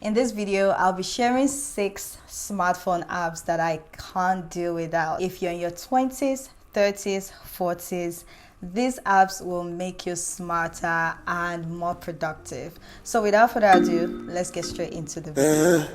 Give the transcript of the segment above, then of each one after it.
In this video, I'll be sharing 6 smartphone apps that I can't do without. If you're in your 20s, 30s, 40s, these apps will make you smarter and more productive. So without further ado, let's get straight into the video.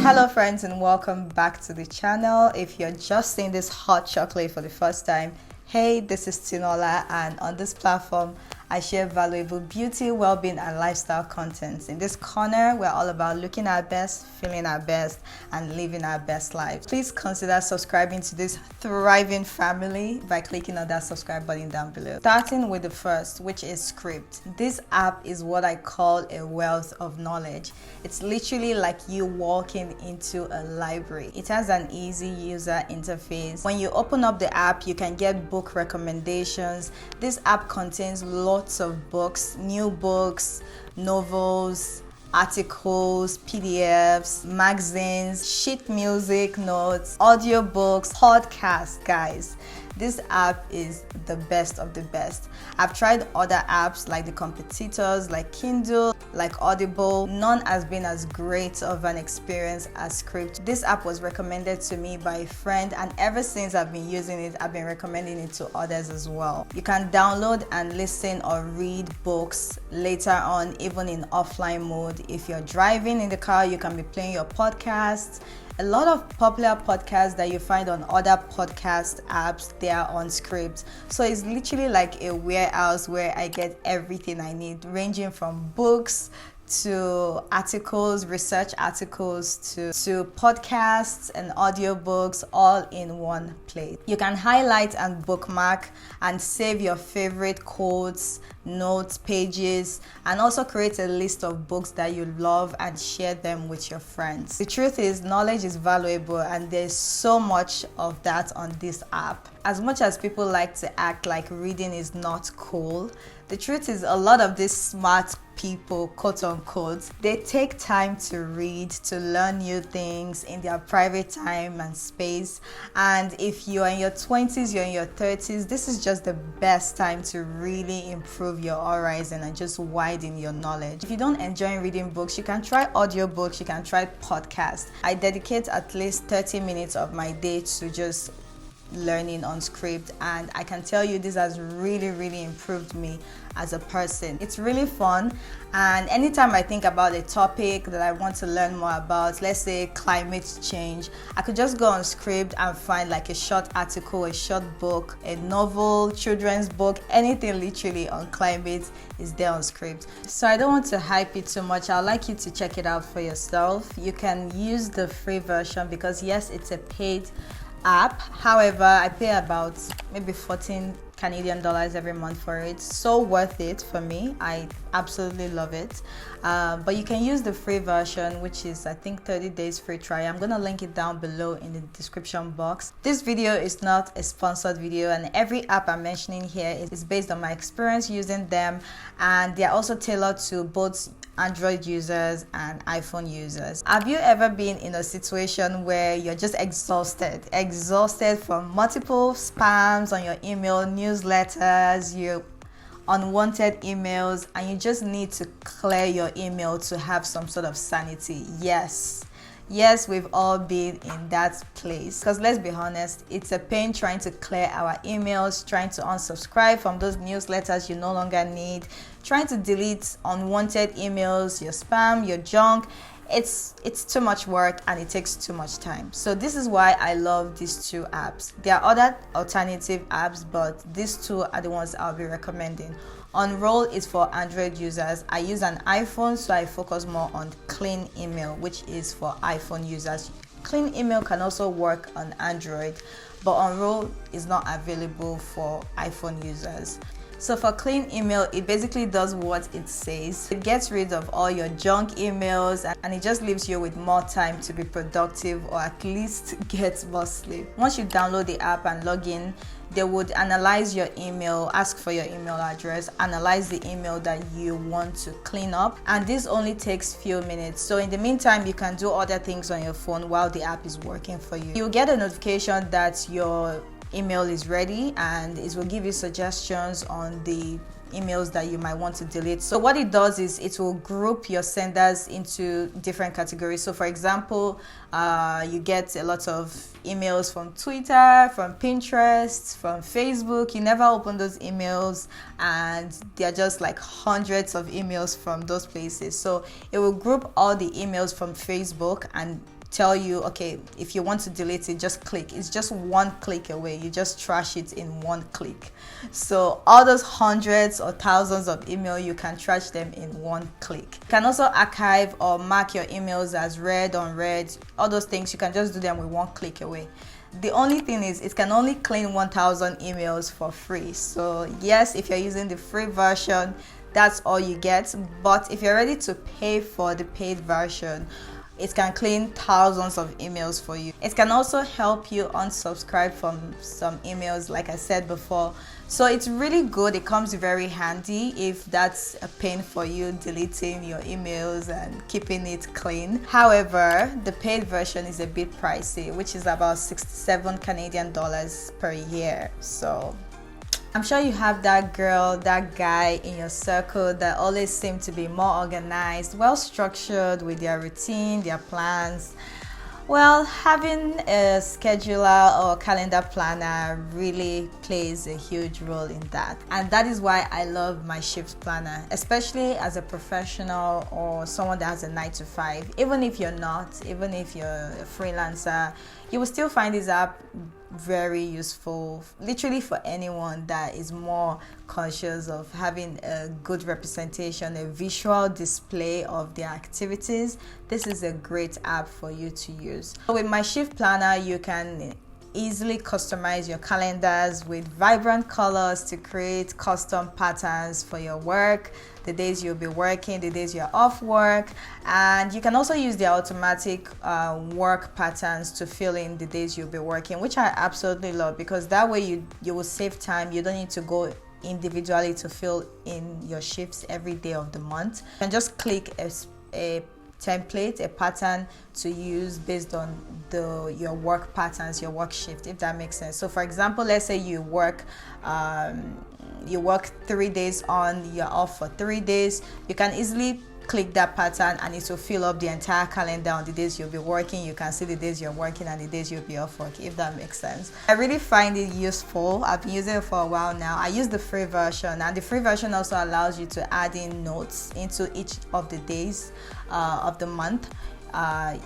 Hello friends, and welcome back to the channel. If you're just seeing this hot chocolate for the first time, hey, this is Tinuola, and on this platform I share valuable beauty, well-being and lifestyle content. In this corner, we're all about looking our best, feeling our best, and living our best lives. Please consider subscribing to this thriving family by clicking on that subscribe button down below. Starting with the first, which is Script. This app is what I call a wealth of knowledge. It's literally like you walking into a library. It has an easy user interface. When you open up the app, you can get book recommendations. This app contains lots of books, new books, novels, articles, PDFs, magazines, sheet music notes, audiobooks, podcasts, guys. This app is the best of the best. I've tried other apps like the competitors, like Kindle, like Audible. None has been as great of an experience as Script. This app was recommended to me by a friend, and ever since I've been using it, I've been recommending it to others as well. You can download and listen or read books later on, even in offline mode. If you're driving in the car, you can be playing your podcasts. A lot of popular podcasts that you find on other podcast apps, they are on Script. So it's literally like a warehouse where I get everything I need, ranging from books to articles, research articles, to podcasts and audiobooks, all in one place. You can highlight and bookmark and save your favorite quotes, notes, pages, and also create a list of books that you love and share them with your friends. The truth is, knowledge is valuable, and there's so much of that on this app. As much as people like to act like reading is not cool, the truth is a lot of these smart people, quote unquote, they take time to read, to learn new things in their private time and space. And if you're in your 20s, you're in your 30s, this is just the best time to really improve your horizon and just widen your knowledge. If you don't enjoy reading books, you can try audiobooks, you can try podcasts. I dedicate at least 30 minutes of my day to just learning on Script, and I can tell you this has really improved me as a person. It's really fun, and anytime I think about a topic that I want to learn more about, let's say climate change, I could just go on Script and find like a short article, a short book, a novel, children's book, anything literally on climate is there on Script. So I don't want to hype it too much. I'd like you to check it out for yourself. You can use the free version because yes, it's a paid app. However, I pay about maybe 14 Canadian dollars every month for it. So worth it for me. I absolutely love it. But you can use the free version, which is I think 30 days free trial. I'm gonna link it down below in the description box. This video is not a sponsored video, and every app I'm mentioning here is based on my experience using them, and they are also tailored to both Android users and iPhone users. Have you ever been in a situation where you're just exhausted from multiple spams on your email, newsletters, your unwanted emails, and you just need to clear your email to have some sort of sanity? Yes, we've all been in that place. Because let's be honest, it's a pain trying to clear our emails, trying to unsubscribe from those newsletters you no longer need, trying to delete unwanted emails, your spam, your junk. It's too much work and it takes too much time. So this is why I love these two apps. There are other alternative apps, but these two are the ones I'll be recommending. Unroll is for Android users. I use an iPhone, so I focus more on Clean Email, which is for iPhone users. Clean Email can also work on Android, but Unroll is not available for iPhone users. So for Clean Email, it basically does what it says. It gets rid of all your junk emails, and it just leaves you with more time to be productive, or at least get more sleep. Once you download the app and log in, they would analyze your email, ask for your email address, analyze the email that you want to clean up, and this only takes few minutes. So in the meantime, you can do other things on your phone while the app is working for you. You'll get a notification that your email is ready, and it will give you suggestions on the emails that you might want to delete. So what it does is it will group your senders into different categories. So for example, you get a lot of emails from Twitter, from Pinterest, from Facebook. You never open those emails, and they're just like hundreds of emails from those places. So it will group all the emails from Facebook and tell you, okay, if you want to delete it, just click. It's just one click away. You just trash it in one click. So all those hundreds or thousands of email, you can trash them in one click. You can also archive or mark your emails as read, unread. All those things, you can just do them with one click away. The only thing is it can only clean 1,000 emails for free. So yes, if you're using the free version, that's all you get. But if you're ready to pay for the paid version, it can clean thousands of emails for you. It can also help you unsubscribe from some emails, like I said before. So it's really good. It comes very handy if that's a pain for you, deleting your emails and keeping it clean. However, the paid version is a bit pricey, which is about 67 Canadian dollars per year. So I'm sure you have that girl, that guy in your circle that always seem to be more organized, well structured with their routine, their plans. Well, having a scheduler or calendar planner really plays a huge role in that. And that is why I love my shift planner, especially as a professional or someone that has a 9-to-5. Even if you're not, even if you're a freelancer, you will still find this app very useful, literally for anyone that is more conscious of having a good representation, a visual display of their activities. This is a great app for you to use. With my shift planner, you can easily customize your calendars with vibrant colors to create custom patterns for your work, the days you'll be working, the days you're off work. And you can also use the automatic work patterns to fill in the days you'll be working, which I absolutely love, because that way you will save time. You don't need to go individually to fill in your shifts every day of the month. You can just click a template, a pattern to use based on your work patterns, your work shift, if that makes sense. So for example, let's say you work 3 days on, you're off for 3 days. You can easily click that pattern and it will fill up the entire calendar on the days you'll be working. You can see the days you're working and the days you'll be off work, if that makes sense. I really find it useful. I've been using it for a while now. I use the free version, and the free version also allows you to add in notes into each of the days of the month.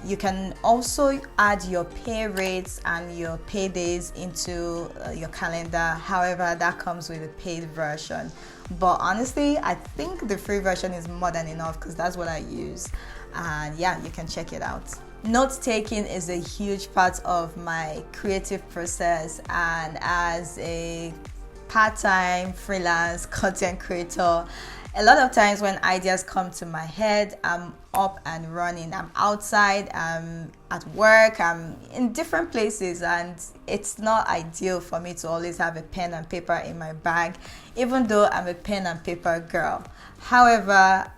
You can also add your pay rates and your pay days into your calendar. However, that comes with a paid version. But honestly, I think the free version is more than enough because that's what I use. And yeah, you can check it out. Note taking is a huge part of my creative process, and as a part-time freelance content creator, a lot of times when ideas come to my head, I'm up and running. I'm outside, I'm at work, I'm in different places, and it's not ideal for me to always have a pen and paper in my bag, even though I'm a pen and paper girl. However,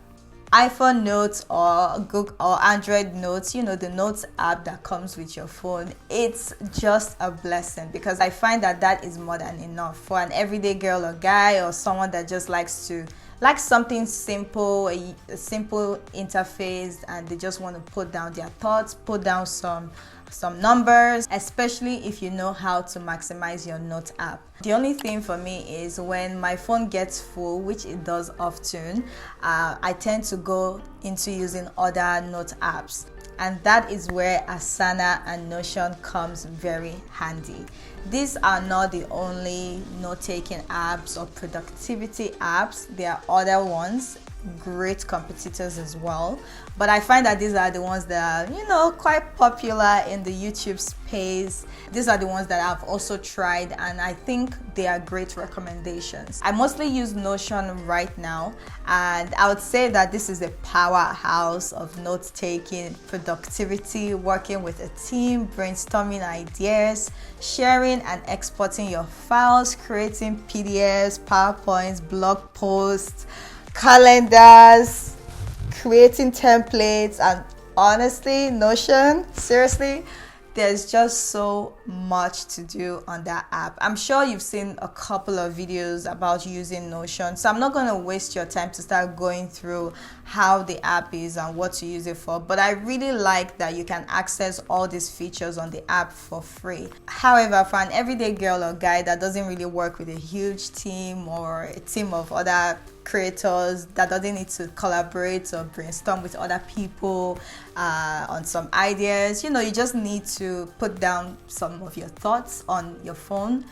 iPhone notes or Google or Android notes, the notes app that comes with your phone, it's just a blessing, because I find that is more than enough for an everyday girl or guy, or someone that just likes something simple, a simple interface, and they just want to put down their thoughts, put down some numbers, especially if you know how to maximize your note app. The only thing for me is when my phone gets full, which it does often, I tend to go into using other note apps. And that is where Asana and Notion comes very handy. These are not the only note-taking apps or productivity apps. There are other ones, great competitors as well. But I find that these are the ones that are, quite popular in the YouTube space. These are the ones that I've also tried, and I think they are great recommendations. I mostly use Notion right now, and I would say that this is a powerhouse of note-taking, productivity, working with a team, brainstorming ideas, sharing and exporting your files, creating PDFs, PowerPoints, blog posts, calendars, creating templates. And honestly, Notion, seriously, there's just so much to do on that app. I'm sure you've seen a couple of videos about using Notion, so I'm not going to waste your time to start going through how the app is and what to use it for, but I really like that you can access all these features on the app for free. However, for an everyday girl or guy that doesn't really work with a huge team or a team of other creators, that doesn't need to collaborate or brainstorm with other people on some ideas, you just need to put down some of your thoughts on your phone.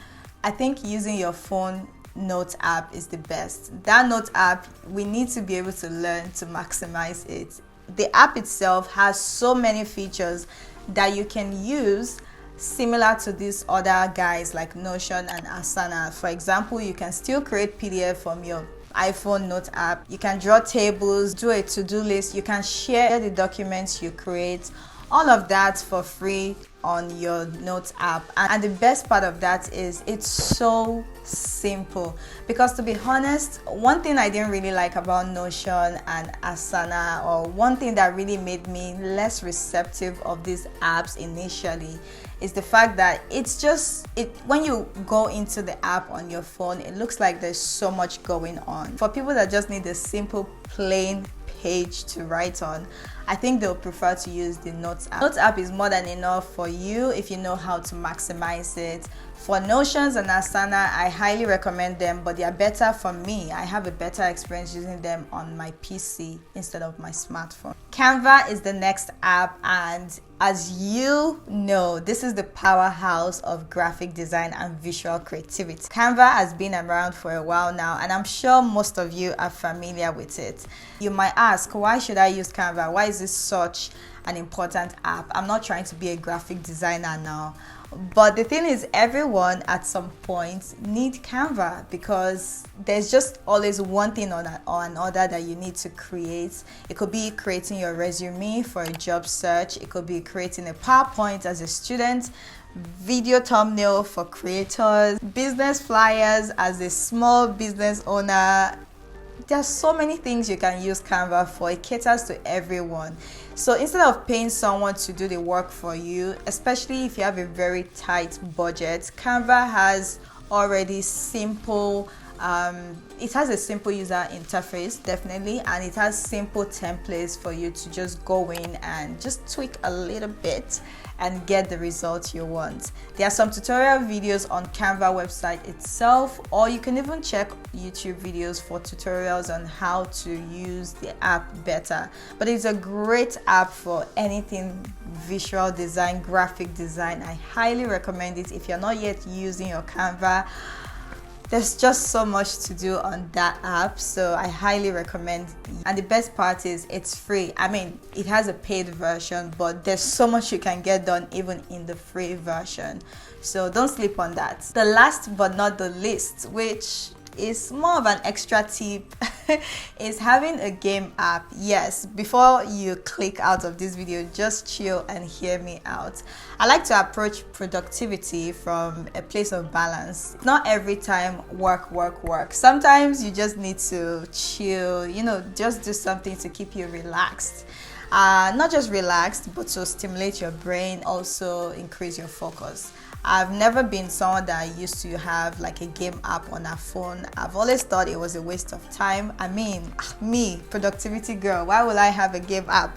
I think using your phone note app is the best. That note app, we need to be able to learn to maximize it. The app itself has so many features that you can use similar to these other guys like Notion and Asana. For example, you can still create PDF from your iPhone note app. You can draw tables, do a to-do list, you can share the documents you create, all of that for free on your notes app. And the best part of that is it's so simple, because to be honest, one thing I didn't really like about Notion and Asana, or one thing that really made me less receptive of these apps initially, is the fact that it's just when you go into the app on your phone, it looks like there's so much going on. For people that just need a simple plain page to write on, I think they'll prefer to use the Notes app. Notes app is more than enough for you if you know how to maximize it. For Notions and Asana, I highly recommend them, but they are better for me. I have a better experience using them on my PC instead of my smartphone. Canva is the next app, and as you know, this is the powerhouse of graphic design and visual creativity. Canva has been around for a while now, and I'm sure most of you are familiar with it. You might ask, why should I use Canva? Why is this such an important app? I'm not trying to be a graphic designer now. But the thing is, everyone at some point need Canva, because there's just always one thing or another that you need to create. It could be creating your resume for a job search. It could be creating a PowerPoint as a student, video thumbnail for creators, business flyers as a small business owner. There's so many things you can use Canva for. It caters to everyone. So instead of paying someone to do the work for you, especially if you have a very tight budget, Canva has already simple it has a simple user interface, definitely, and it has simple templates for you to just go in and just tweak a little bit and get the results you want. There are some tutorial videos on Canva website itself, or you can even check YouTube videos for tutorials on how to use the app better. But it's a great app for anything visual design, graphic design. I highly recommend it. If you're not yet using your Canva, there's just so much to do on that app, so I highly recommend. And the best part is it's free. I mean, it has a paid version, but there's so much you can get done even in the free version, so don't sleep on that. The last but not the least, which is more of an extra tip, is having a game app. Yes, before you click out of this video, just chill and hear me out. I like to approach productivity from a place of balance. Not every time work. Sometimes you just need to chill, just do something to keep you relaxed. Not just relaxed, but to stimulate your brain, also increase your focus. I've never been someone that used to have like a game app on her phone. I've always thought it was a waste of time. I mean, me, productivity girl, why would I have a game app?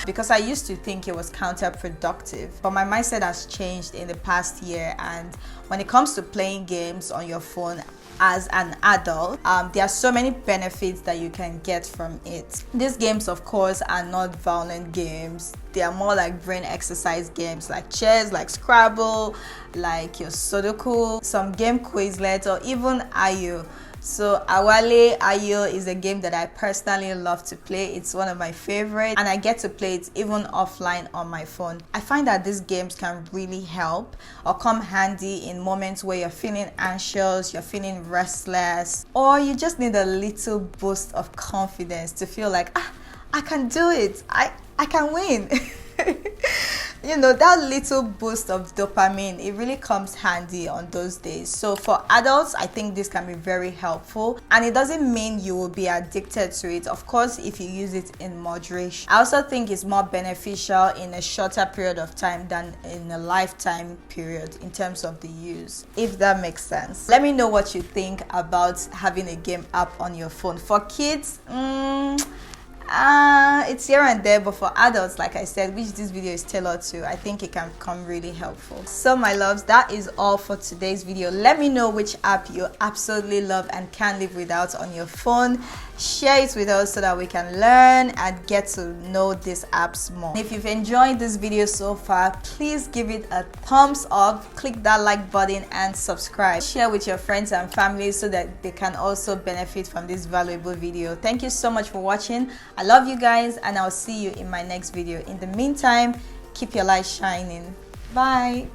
Because I used to think it was counterproductive. But my mindset has changed in the past year, and when it comes to playing games on your phone as an adult, there are so many benefits that you can get from it. These games, of course, are not violent games. They are more like brain exercise games, like chess, like Scrabble, like your Sudoku, some game Quizlet, or even Ayo. So Awale Ayo is a game that I personally love to play. It's one of my favorites, and I get to play it even offline on my phone. I find that these games can really help or come handy in moments where you're feeling anxious, you're feeling restless, or you just need a little boost of confidence to feel like, I can do it, I can win. that little boost of dopamine, it really comes handy on those days. So for adults, I think this can be very helpful, and it doesn't mean you will be addicted to it, of course, if you use it in moderation. I also think it's more beneficial in a shorter period of time than in a lifetime period in terms of the use, if that makes sense. Let me know what you think about having a game app on your phone. For kids, it's here and there, but for adults, like I said, which this video is tailored to, I think it can become really helpful. So my loves, that is all for today's video. Let me know which app you absolutely love and can't live without on your phone. Share it with us so that we can learn and get to know these apps more. If you've enjoyed this video so far, please give it a thumbs up, click that like button and subscribe. Share with your friends and family so that they can also benefit from this valuable video. Thank you so much for watching. I love you guys, and I'll see you in my next video. In the meantime, keep your light shining. Bye.